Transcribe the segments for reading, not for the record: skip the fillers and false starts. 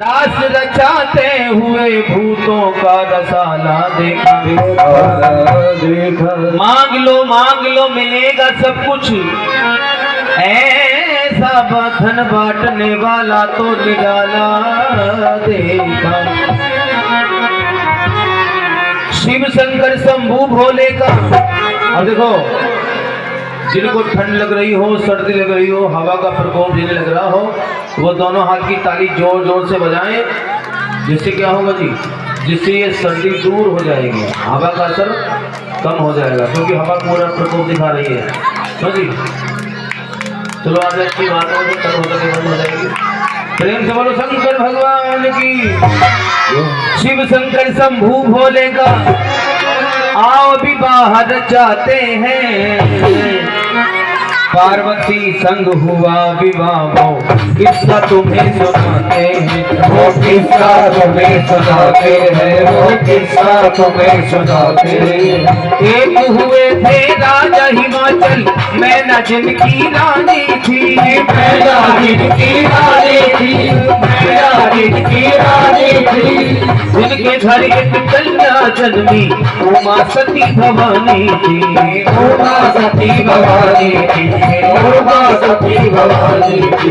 रास रचाते हुए भूतों का रसाला देखा। मांग लो मिलेगा सब कुछ, ऐसा धन बांटने वाला तो निराला देखा। शिव शंकर शंभू भोले का। अब देखो, जिनको ठंड लग रही हो, सर्दी लग रही हो, हवा का प्रकोप जिन्हें लग रहा हो, वो दोनों हाथ की ताली जोर जोर से बजाएं। जिससे क्या होगा जी, जिससे ये सर्दी दूर हो जाएगी, हवा का असर कम हो जाएगा, क्योंकि हवा पूरा प्रकोप दिखा रही है। तो जी चलो आज अच्छी बात हो, कल होकर के बंद हो जाएगी। प्रेम से बोलो शंकर भगवान की। शिव शंकर शंभू भोले का आओ विवाह रचाते हैं। पार्वती संग हुआ विवाह, किस्सा तुम्हें सुनाते हैं। वो किस्सा तुम्हें सुनाते हैं, वो किस्सा तुम्हें सुनाते हैं। एक हुए थे राजा हिमाचल, मैना जिनकी रानी थी। मैना जिनकी रानी थी, मैना जिनकी रानी थी। उनके घर एक कन्या जन्मी, उमा सती भवानी थी। उमा सती भवानी थी, उमा सती भवानी थी।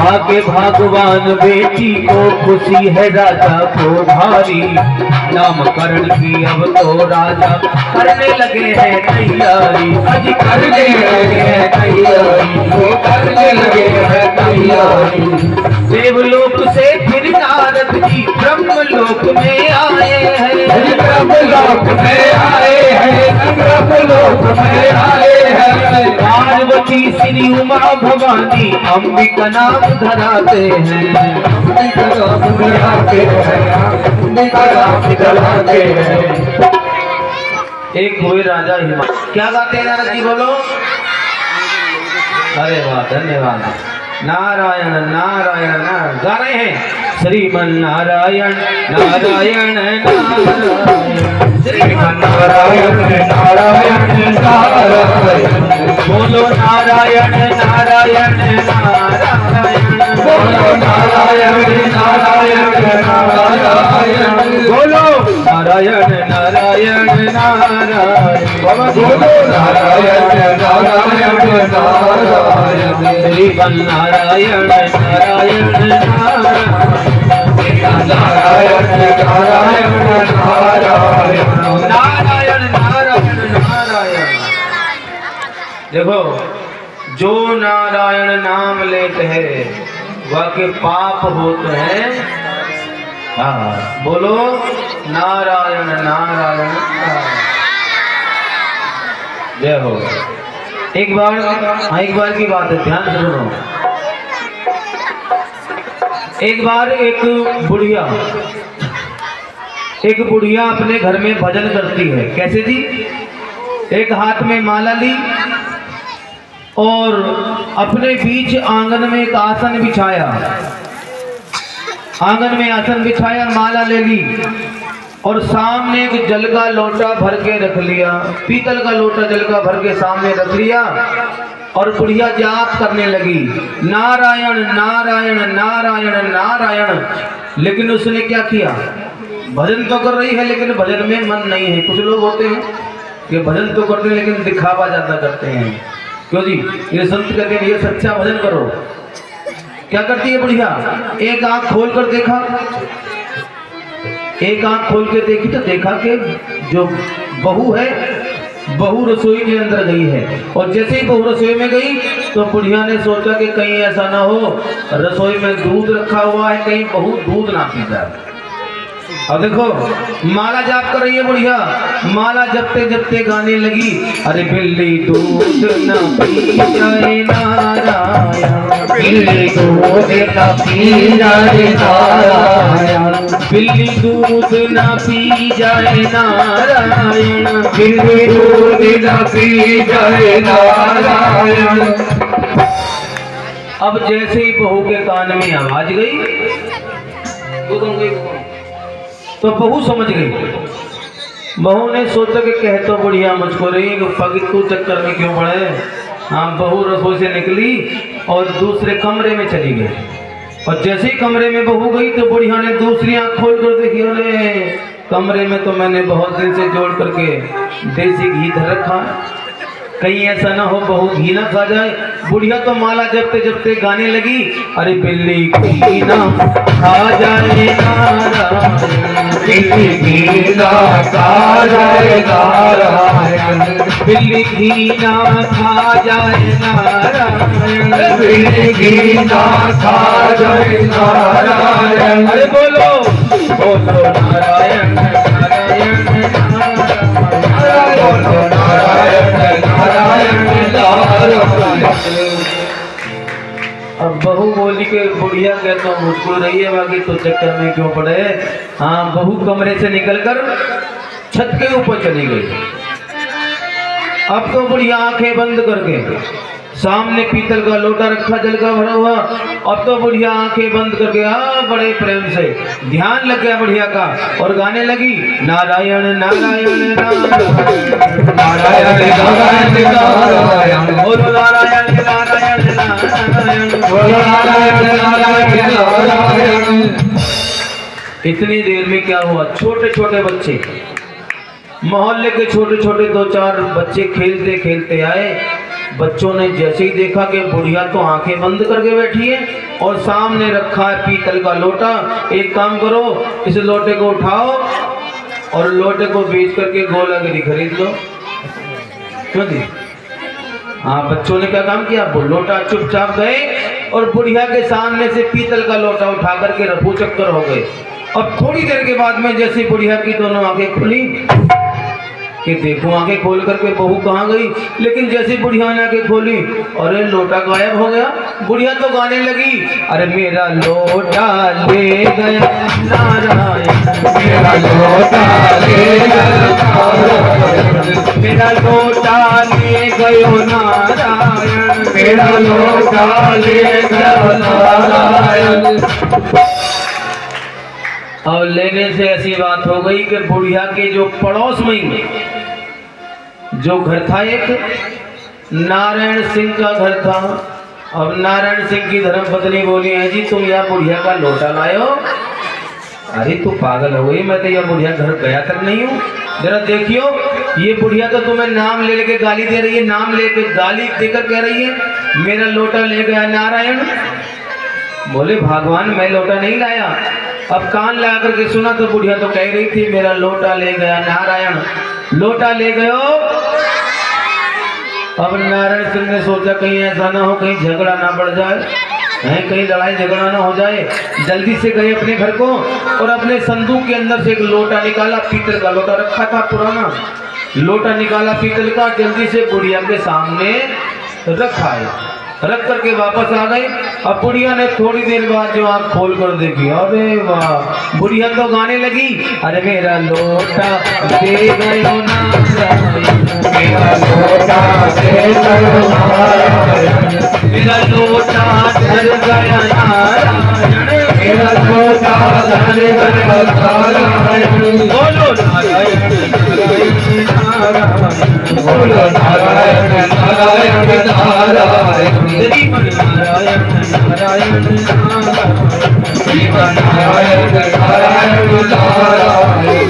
आगे भगवान बेटी को खुशी है राजा को भारी। नामकरण की अब तो राजा करने लगे हैं तैयारी। अजी करने लगे हैं तैयारी, वो करने लगे हैं तैयारी। देवलोक से फिर नारद जी ब्रह्मलोक में आए हैं। ब्रह्मलोक में आए हैं, ब्रह्मलोक में आए हैं। पार्वती श्री उमा भवानी अंबिका नाम धराते हैं। अंबिका नाम धराते हैं, अंबिका नाम धराते हैं। एक हुए राजा हिमाचल, क्या गाते हैं नारद जी, बोलो। अरे वाह, धन्यवाद। नारायण नारायण नारायण गा रहे हैं। श्रीमन नारायण नारायण नारायण, श्रीमन नारायण नारायण नारायण। बोलो नारायण नारायण नारायण, बोलो नारायण नारायण नारायण। बोलो नारायण नारायण नारायण, बोलो नारायण नारायण नारायण। श्रीमन नारायण नारायण नारायण, नारायण नारायण नारायण। नारायण नारायण नारायण। देखो, जो नारायण नाम लेते हैं वह के पाप होते हैं। हाँ, बोलो नारायण नारायण नारायण। जय हो। एक बार की बात है, ध्यान से सुनो। एक बार एक बुढ़िया अपने घर में भजन करती है। कैसे जी? एक हाथ में माला ली और अपने बीच आंगन में एक आसन बिछाया। आंगन में आसन बिछाया, माला ले ली और सामने एक जल का लोटा भर के रख लिया। पीतल का लोटा जल का भर के सामने रख लिया और बुढ़िया जाप करने लगी, नारायण नारायण नारायण नारायण। लेकिन उसने क्या किया? भजन तो कर रही है लेकिन भजन में मन नहीं है। कुछ लोग होते हैं कि भजन तो करते हैं लेकिन दिखावा ज्यादा करते हैं। क्यों जी? ये संत कहते हैं भैया सच्चा भजन करो। क्या करती है बुढ़िया? एक आंख खोल कर देखा, एक आंख खोल के देखी तो देखा कि जो बहू है, बहू रसोई के अंदर गई है। और जैसे ही बहू रसोई में गई तो बुढ़िया ने सोचा कि कहीं ऐसा ना हो रसोई में दूध रखा हुआ है, कहीं बहू दूध ना पी जाए। अब देखो, माला जाप कर रही है बुढ़िया, माला जपते जपते गाने लगी, अरे बिल्ली दूध न पी जाए नारायण, बिल्ली दूध न पी जाए नारायण। बिल्ली दूध न पी जाए नारायण, बिल्ली दूध न पी जाए नारायण। अब जैसे ही बहू के कान में आवाज गई तो बहू समझ गई। बहू ने सोचा कि कह तो बढ़िया मुझको रही, पगतू चक्कर में क्यों पड़े। हाँ, बहू रसोई से निकली और दूसरे कमरे में चली गई। और जैसे ही कमरे में बहू गई तो बुढ़िया ने दूसरी आंख खोल कर देखी, अरे कमरे में तो मैंने बहुत दिन से जोड़ करके देसी घी धर रखा है, कहीं ऐसा ना हो बहू घी ना खा जाए। बुढ़िया तो माला जपते जपते गाने लगी, अरे बिल्ली घी ना खा जाए नारायण, बिल्ली घी ना खा जाए नारायण, बिल्ली घी ना खा जाए नारायण, बिल्ली घी ना खा जाए नारायण। अरे बोलो बोलो नारायण नारायण बोलो नारायण नारायण नारायण। अब बहू बोली के बुढ़िया कहता हूँ मुझको रही है, बाकी तो चक्कर में क्यों पड़े। हाँ, बहू कमरे से निकलकर छत के ऊपर चली गई। अब तो बुढ़िया आंखें बंद करके, सामने पीतल का लोटा रखा जल का भरा हुआ, अब तो बुढ़िया आंखें बंद करके बड़े प्रेम से ध्यान लग गया बुढ़िया का और गाने लगी, नारायण नारायण नारायण नारायण नारायण नारायण, बोलो नारायण नारायण नारायण, बोलो नारायण नारायण नारायण। इतनी देर में क्या हुआ, छोटे छोटे बच्चे, मोहल्ले के छोटे छोटे 2-4 बच्चे खेलते खेलते आए। बच्चों ने जैसे ही देखा कि बुढ़िया तो आंखें बंद करके बैठी है और सामने रखा है पीतल का लोटा, एक काम करो इस लोटे को उठाओ और लोटे को बेच करके गोलागिरी खरीद लो। क्यों जी? हाँ, बच्चों ने क्या काम किया, वो लोटा चुपचाप गए और बुढ़िया के सामने से पीतल का लोटा उठा करके रफू चक्कर हो गए। अब थोड़ी देर के बाद में जैसे बुढ़िया की दोनों आंखें खुली कि देखो आंखें खोल करके बहू कहाँ गई, लेकिन जैसे बुढ़िया ने आंखें खोली अरे लोटा गायब हो गया। बुढ़िया तो गाने लगी, अरे मेरा लोटा ले गया नारायण, मेरा लोटा ले नारायण, मेरा लोटा ले गयो नारायण, मेरा लोटा ले नारायण। और लेने से ऐसी बात हो गई कि बुढ़िया के जो पड़ोस में जो घर था, एक नारायण सिंह का घर था। अब नारायण सिंह की धर्मपत्नी बोली, है जी तुम यह बुढ़िया का लोटा लाए हो? अरे तू पागल हो गई, मैं तो यह बुढ़िया घर गया तक नहीं हूँ। जरा देखियो, ये बुढ़िया तो तुम्हें नाम ले लेके गाली दे रही है, नाम लेके गाली देकर कह रही है मेरा लोटा ले गया नारायण। बोले भगवान मैं लोटा नहीं लाया। अब कान लगा करके सुना तो बुढ़िया तो कह रही थी मेरा लोटा ले गया नारायण, लोटा ले गयो। अब नारायण सिंह ने सोचा कहीं ऐसा ना हो, कहीं झगड़ा ना बढ़ जाए, कहीं लड़ाई झगड़ा ना हो जाए। जल्दी से गए अपने घर को और अपने संदूक के अंदर से एक लोटा निकाला, पीतल का लोटा रखा था पुराना, लोटा निकाला पीतल का, जल्दी से बुढ़िया के सामने रखा है। रख करके वापस आ गए। अब बुढ़िया ने थोड़ी देर बाद जो आँख खोल कर देखी, अरे वाह, बुढ़िया तो गाने लगी, अरे मेरा लोटा दे गयो नारायण, मेरा लोटा ले नारायण, मेरा लोटा धर गया नारायण, मेरा लोटा ले नारायण। बोलो नारायण नारायण नारायण, बोलो नारायण नारायण नारायण, श्रीमन नारायण नारायण नारायण, श्रीमन नारायण नारायण नारायण,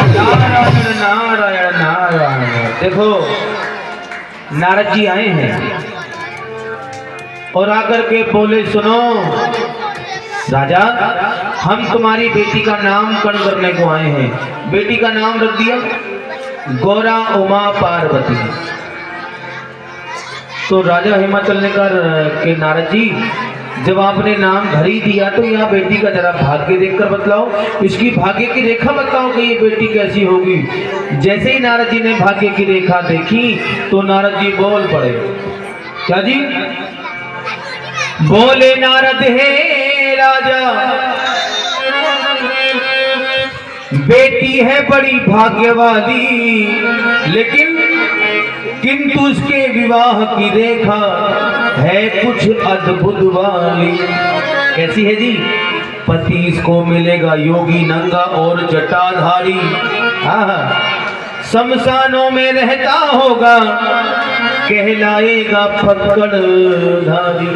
नारायण नारायण नारायण। देखो नारद जी आए हैं और आकर के बोले सुनो राजा, हम तुम्हारी बेटी का नामकरण करने को आए हैं। बेटी का नाम रख दिया गौरा उमा पार्वती। तो राजा हिमाचल ने कहा कि नारद जी जब आपने नाम धर ही दिया तो यहाँ बेटी का जरा भाग्य देखकर बतलाओ, इसकी भाग्य की रेखा बताओ कि ये बेटी कैसी होगी। जैसे ही नारद जी ने भाग्य की रेखा देखी तो नारद जी बोल पड़े, क्या जी? बोले नारद हे राजा, बेटी है बड़ी भाग्य वाली, लेकिन किंतु उसके विवाह की रेखा है कुछ अद्भुत वाली। कैसी है जी? पति इसको मिलेगा योगी नंगा और जटाधारी, शमशानों में रहता होगा, कहलाएगा फक्कड़ धारी।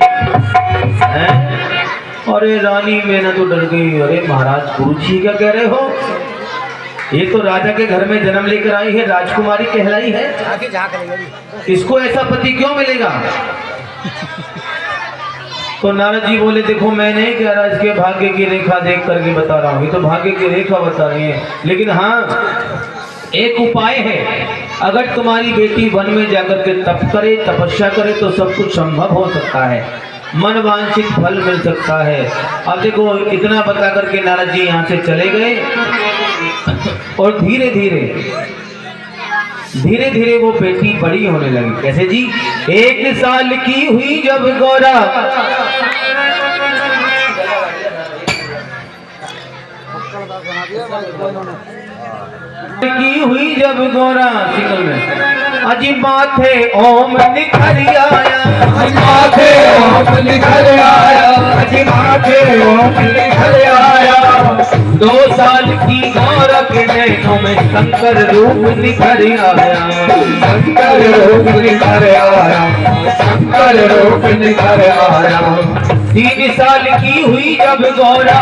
अरे रानी मैं ना तो डर गई। अरे महाराज गुरु जी क्या कह रहे हो? ये तो राजा के घर में जन्म लेकर आई है, राजकुमारी कहलाई है, इसको ऐसा पति क्यों मिलेगा? तो नारद जी बोले देखो मैं नहीं कह रहा, इसके भाग्य की रेखा देख करके बता रहा हूँ, ये तो भाग्य की रेखा बता रही है। लेकिन हाँ एक उपाय है, अगर तुम्हारी बेटी वन में जाकर के तप करे, तपस्या करे तो सब कुछ संभव हो सकता है, मन वांछित फल मिल सकता है। अब देखो इतना बता करके नारद जी यहाँ से चले गए और धीरे धीरे वो बेटी बड़ी होने लगी। कैसे जी? 1 साल की हुई जब गौरा, की हुई जब गौरा सिंगल में अजी माथे ओम निखर आया, माथे ओम निखर आया, अजी माथे ओम निखर आया। 2 साल की गौरा के नैनों में शंकर रूप निखर आया, शंकर रूप निखर आया, शंकर रूप निखर आया। 3 साल की हुई जब गौरा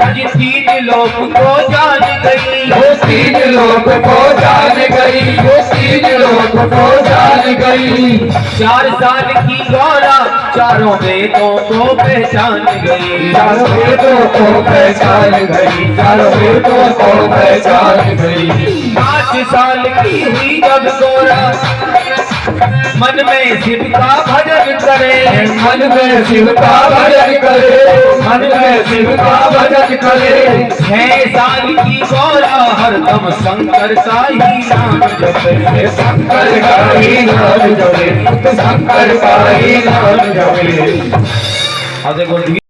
अजी 3 लोक को जान गई, वो 3 लोक को जान गई, वो 3 लोक को जान गई। 4 साल की गौरा चारों वेदों को पहचान गई, चारों वेदों को पहचान गई, चारों वेदों को पहचान गई। 5 साल की हुई जब गौरा मन में शिव का भजन करे, मन में शिव का भजन करे, मन में शिव का भजन करे। 6 साल की गौरा हरदम शंकर का ही नाम जपे, शंकर का ही नाम जपे, शंकर का ही नाम जपे। अब देखो